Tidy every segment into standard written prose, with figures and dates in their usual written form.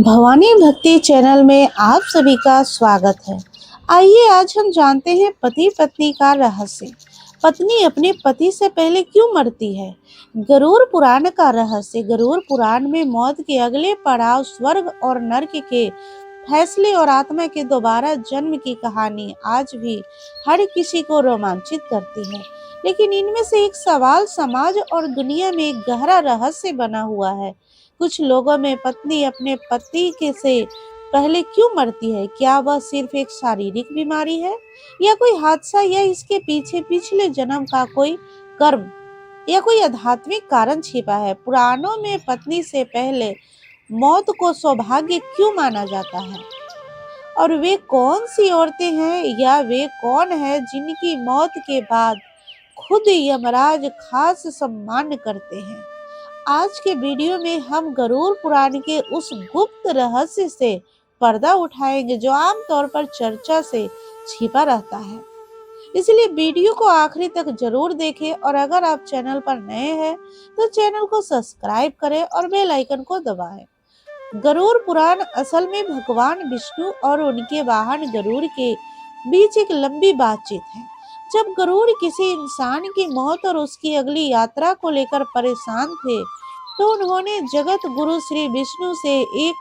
भवानी भक्ति चैनल में आप सभी का स्वागत है। आइए आज हम जानते हैं पति पत्नी का रहस्य। पत्नी अपने पति से पहले क्यों मरती है? गरुड़ पुराण का रहस्य। गरुड़ पुराण में मौत के अगले पड़ाव, स्वर्ग और नर्क के फैसले और आत्मा के दोबारा जन्म की कहानी आज भी हर किसी को रोमांचित करती है। लेकिन इनमें से एक सवाल समाज और दुनिया में एक गहरा रहस्य बना हुआ है। कुछ लोगों में पत्नी अपने पति के से पहले क्यों मरती है? क्या वह सिर्फ एक शारीरिक बीमारी है या कोई हादसा, या इसके पीछे पिछले जन्म का कोई कर्म या कोई आध्यात्मिक कारण छिपा है? पुराणों में पत्नी से पहले मौत को सौभाग्य क्यों माना जाता है? और वे कौन सी औरतें हैं या वे कौन है जिनकी मौत के बाद खुद यमराज खास सम्मान करते हैं? आज के वीडियो में हम गरुड़ पुराण के उस गुप्त रहस्य से पर्दा उठाएंगे जो आमतौर पर चर्चा से छिपा रहता है। इसलिए वीडियो को आखिरी तक जरूर देखें और अगर आप चैनल पर नए हैं तो चैनल को सब्सक्राइब करें और बेल आइकन को दबाएं। गरुड़ पुराण असल में भगवान विष्णु और उनके वाहन गरुड़ के बीच एक लंबी बातचीत है। जब गरुड़ किसी इंसान की मौत और उसकी अगली यात्रा को लेकर परेशान थे तो उन्होंने जगत गुरु श्री विष्णु से एक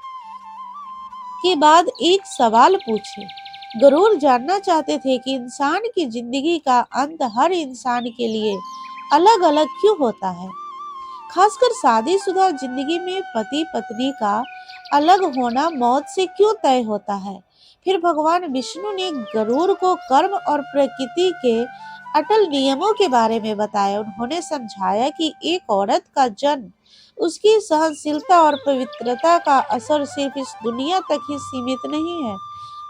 के बाद एक सवाल पूछे। गरुड़ जानना चाहते थे कि इंसान की जिंदगी का अंत हर इंसान के लिए अलग अलग क्यों होता है, खासकर शादीशुदा जिंदगी में पति पत्नी का अलग होना मौत से क्यों तय होता है। फिर भगवान विष्णु ने गरुड़ को कर्म और प्रकृति के अटल नियमों के बारे में बताया। उन्होंने समझाया कि एक औरत का जन्म, उसकी सहनशीलता और पवित्रता का असर सिर्फ इस दुनिया तक ही सीमित नहीं है,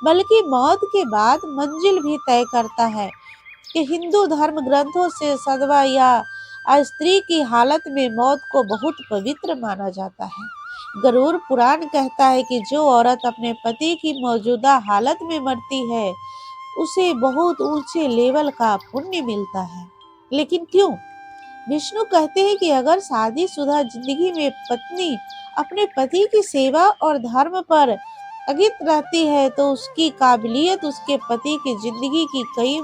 बल्कि मौत के बाद मंजिल भी तय करता है। कि हिंदू धर्म ग्रंथों से सदवा या स्त्री की हालत में मौत को बहुत पवित्र माना जाता है। गरुड़ पुराण कहता है कि जो औरत अपने पति की मौजूदा हालत में मरती है उसे बहुत ऊंचे लेवल का पुण्य मिलता है। लेकिन क्यों? विष्णु कहते हैं कि अगर शादीशुदा जिंदगी में पत्नी अपने पति की सेवा और धर्म पर अडिग रहती है तो उसकी काबिलियत उसके पति की जिंदगी की कई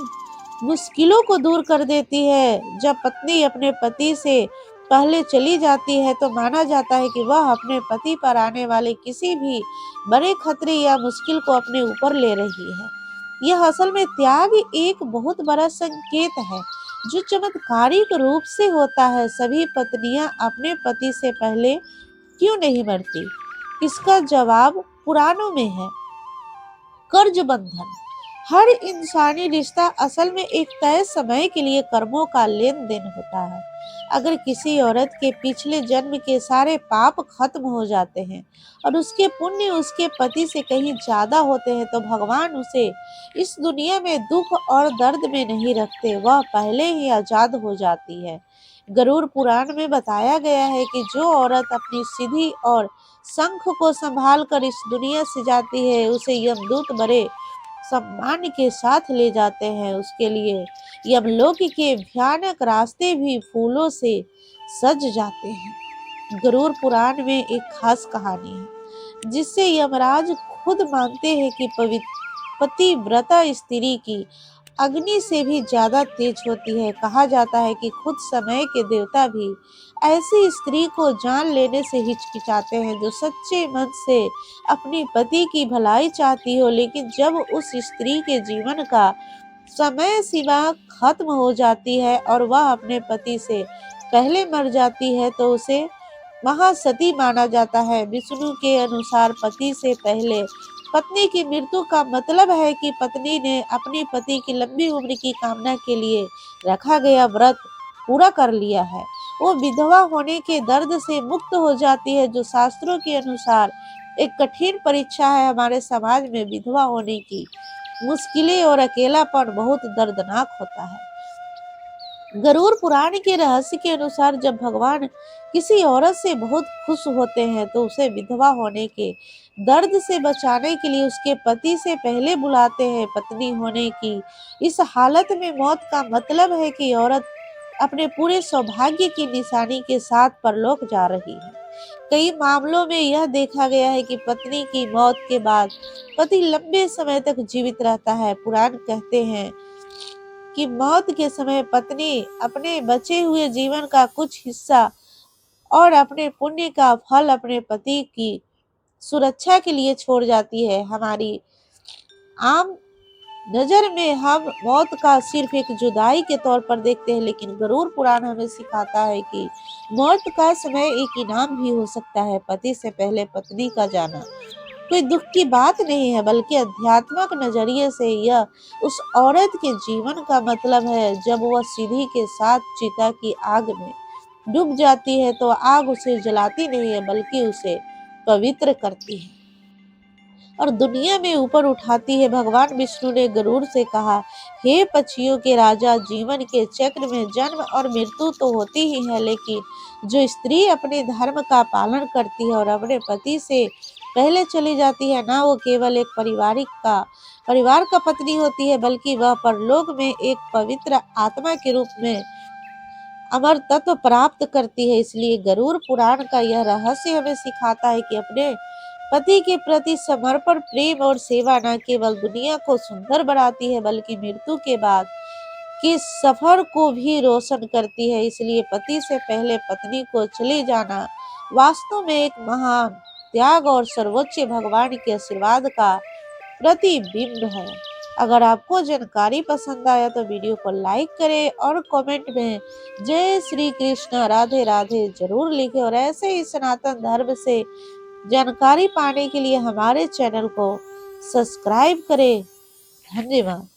मुश्किलों को दूर कर देती है। जब पत्नी अपने पति से पहले चली जाती है तो माना जाता है कि वह अपने पति पर आने वाले किसी भी बड़े खतरे या मुश्किल को अपने ऊपर ले रही है। यह असल में त्याग एक बहुत बड़ा संकेत है जो चमत्कारिक रूप से होता है। सभी पत्नियां अपने पति से पहले क्यों नहीं मरती? इसका जवाब पुराणों में है। कर्ज बंधन। हर इंसानी रिश्ता असल में एक तय समय के लिए कर्मों का लेन देन होता है। अगर किसी औरत के पिछले जन्म के सारे पाप खत्म हो जाते हैं और उसके पुण्य उसके पति से कहीं ज्यादा होते हैं तो भगवान उसे इस दुनिया में दुख और दर्द में नहीं रखते, वह पहले ही आजाद हो जाती है। गरुड़ पुराण में बताया गया है कि जो औरत अपनी सिद्धि और शंख को संभाल कर इस दुनिया से जाती है उसे यमदूत बड़े सम्मान के साथ ले जाते हैं। उसके लिए यमलोक के भयानक रास्ते भी फूलों से सज जाते हैं। गरुड़ पुराण में एक खास कहानी है जिससे यमराज खुद मानते हैं कि पतिव्रता स्त्री की अग्नि से भी ज्यादा तेज होती है। कहा जाता है कि खुद समय के देवता भी ऐसी स्त्री को जान लेने से हिचकिचाते हैं जो सच्चे मन से अपनी पति की भलाई चाहती हो। लेकिन जब उस स्त्री के जीवन का समय सीमा खत्म हो जाती है और वह अपने पति से पहले मर जाती है तो उसे महासती माना जाता है। विष्णु के अनुसार पति से पहले पत्नी की मृत्यु का मतलब है कि पत्नी ने अपने पति की लंबी उम्र की कामना के लिए रखा गया व्रत पूरा कर लिया है। वो विधवा होने के दर्द से मुक्त हो जाती है जो शास्त्रों के अनुसार एक कठिन परीक्षा है। हमारे समाज में विधवा होने की मुश्किलें और अकेलापन बहुत दर्दनाक होता है। गरुड़ पुराण के रहस्य के अनुसार जब भगवान किसी औरत से बहुत खुश होते हैं तो उसे विधवा होने के दर्द से बचाने के लिए उसके पति से पहले बुलाते हैं। पत्नी होने की इस हालत में मौत का मतलब है कि औरत अपने पूरे सौभाग्य की निशानी के साथ परलोक जा रही है। कई मामलों में यह देखा गया है कि पत्नी की मौत के बाद पति लंबे समय तक जीवित रहता है। पुराण कहते हैं कि मौत के समय पत्नी अपने बचे हुए जीवन का कुछ हिस्सा और अपने पुण्य का फल अपने पति की सुरक्षा के लिए छोड़ जाती है। हमारी आम नजर में हम मौत का सिर्फ एक जुदाई के तौर पर देखते हैं, लेकिन गरुड़ पुराण हमें सिखाता है कि मौत का समय एक इनाम भी हो सकता है। पति से पहले पत्नी का जाना कोई दुख की बात नहीं है, बल्कि आध्यात्मिक नजरिए से यह उस औरत के जीवन का मतलब है। जब वह सीढ़ी के साथ चिता की आग में डूब जाती है तो आग उसे जलाती नहीं है, बल्कि उसे पवित्र करती है और दुनिया में ऊपर उठाती है। भगवान विष्णु ने गरुड़ से कहा, हे पक्षियों के राजा, जीवन के चक्र में जन्म और मृत्यु तो होती ही है, लेकिन जो स्त्री अपने धर्म का पालन करती है और अपने पति से पहले चली जाती है ना, वो केवल एक परिवार का पत्नी होती है, बल्कि वह परलोक में एक पवित्र आत्मा के रूप में अमर तत्व प्राप्त करती है। इसलिए गरुड़ पुराण का यह रहस्य हमें सिखाता है कि अपने पति के प्रति समर्पण, प्रेम और सेवा न केवल दुनिया को सुंदर बनाती है, बल्कि मृत्यु के बाद के सफर को भी रोशन करती है। इसलिए पति से पहले पत्नी को चले जाना वास्तव में एक महान त्याग और सर्वोच्च भगवान के आशीर्वाद का प्रतिबिंब है। अगर आपको जानकारी पसंद आया तो वीडियो को लाइक करें और कमेंट में जय श्री कृष्ण राधे राधे जरूर लिखें और ऐसे ही सनातन धर्म से जानकारी पाने के लिए हमारे चैनल को सब्सक्राइब करें। धन्यवाद।